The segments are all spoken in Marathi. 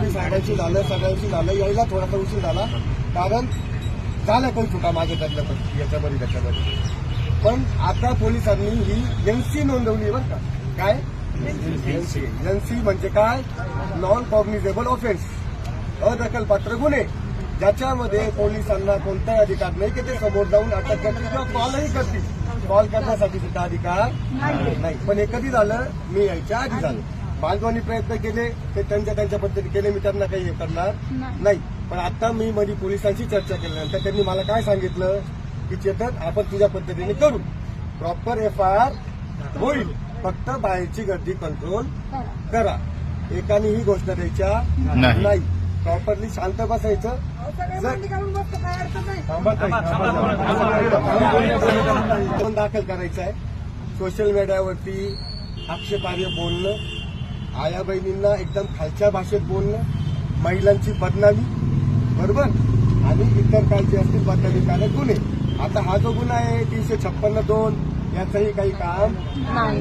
रात्री 8:30 झालं, सगळ्यांशी झालं, यायला थोडासा उशीर झाला, कारण झालं काही चुका माझ्याकडलं पण याच्यामध्ये त्याच्यामध्ये. पण आता पोलिसांनी ही एनसी नोंदवली बरं का. काय एनसी म्हणजे काय? नॉन कॉग्निझेबल ऑफेन्स, अदखलपात्र गुन्हे, ज्याच्यामध्ये पोलिसांना कोणताही अधिकार नाही की ते समोर जाऊन अटक करतील किंवा कॉलही करतील. कॉल करण्यासाठी सुद्धा अधिकार नाही. पण हे कधी झालं? मी यायच्या आधी झालं. बांधवांनी प्रयत्न केले, ते त्यांच्या पद्धतीने केले, मी त्यांना काही हे करणार नाही. पण आता मी मध्ये पोलिसांशी चर्चा केल्यानंतर त्यांनी मला काय सांगितलं की चेतन, आपण तुझ्या पद्धतीने करू, प्रॉपर FIR होईल, फक्त बाहेरची गर्दी कंट्रोल करा. एकाने ही गोष्ट द्यायच्या नाही, प्रॉपरली शांत बसायचं. दाखल करायचं आहे. सोशल मीडियावरती आक्षेपार्ह बोलणं, आया बहिणींना एकदम खालच्या भाषेत बोलणं, महिलांची बदनामी, बरोबर, आणि इतर काय जे असतील बदनामीकारक गुन्हे. आता हा जो गुन्हा आहे 356(2) याचंही काही काम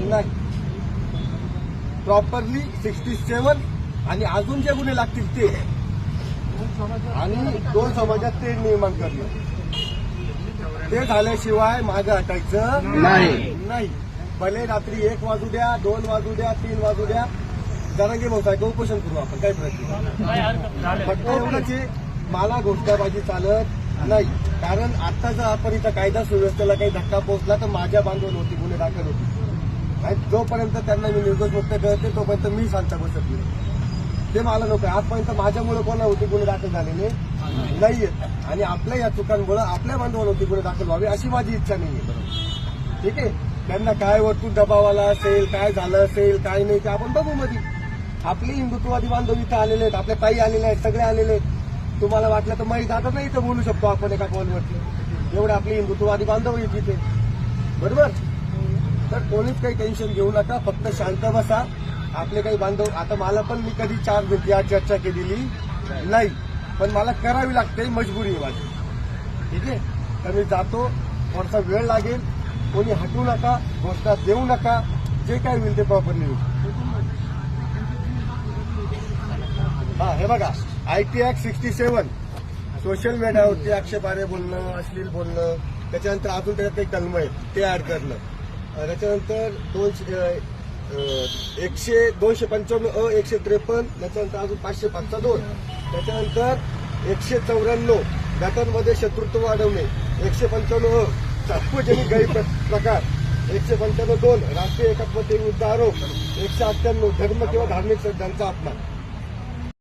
नाही. प्रॉपरली 67 आणि अजून जे गुन्हे लागतील ते, आणि 2 समाजात ते निर्माण करणं, ते झाल्याशिवाय मागं हटायचं नाही. भले रात्री 1 वाजू द्या, 2 वाजू द्या, 3 वाजू द्या, जरांगे भाऊसाहेब उपोषण करू आपण, काही प्रश्न नाही. फक्त एवढंच मला घोषणाबाजी चालत नाही. कारण आता जर आपण इथं कायदा सुव्यवस्थेला काही धक्का पोहोचला तर माझ्या बांधवांवरती गुन्हे दाखल होते, आणि जोपर्यंत त्यांना मी निर्दोष मुक्त करते तोपर्यंत मी शांत बसत नाही. ते मला नको. आजपर्यंत माझ्यामुळे कोणावरती गुन्हे दाखल झालेले नाहीयेत, आणि आपल्या या चुकांमुळे आपल्या बांधवांवरती गुन्हे दाखल व्हावे अशी माझी इच्छा नाहीये. ठीक आहे, त्यांना काय वरतून दबाव आला असेल, काय झालं असेल, काय नाही, ते आपण बघू मध्ये. आपली हिंदुत्ववादी बांधव इथं आलेले आहेत, आपल्या ताई आलेल्या आहेत, सगळे आलेले आहेत. तुम्हाला वाटलं तर माहीत आता नाही इथं बोलू शकतो आपण एका कॉलवरती. एवढे आपली हिंदुत्ववादी बांधव आहेत तिथे, बरोबर. तर कोणीच काही टेन्शन घेऊ नका, फक्त शांत बसा. आपले काही बांधव, आता मला पण, मी कधी 4 मिनिट या चर्चा केलेली नाही, पण मला करावी लागते, मजबुरी आहे माझी. ठीक आहे, तर मी जातो, थोडासा वेळ लागेल, कोणी हटू नका, घोषणा देऊ नका, जे काय होईल ते प्रॉपरली होईल. हा, हे बघा, IT Act 67, सोशल मीडियावरती आक्षेपार्ह बोलणं, अश्लील बोलणं, त्याच्यानंतर अजून त्याच्यात काही कलम आहेत ते ऍड करणं, त्याच्यानंतर 255(a), 153, त्याच्यानंतर अजून 505(2), त्याच्यानंतर 194 गटांमध्ये शत्रुत्व वाढवणे, 155(a) सार्वजनिक गैरप्रकार, 155(2) राष्ट्रीय एकात्मतेविरुद्ध आरोप, 198 धर्म किंवा धार्मिक श्रद्धांचा अपमान.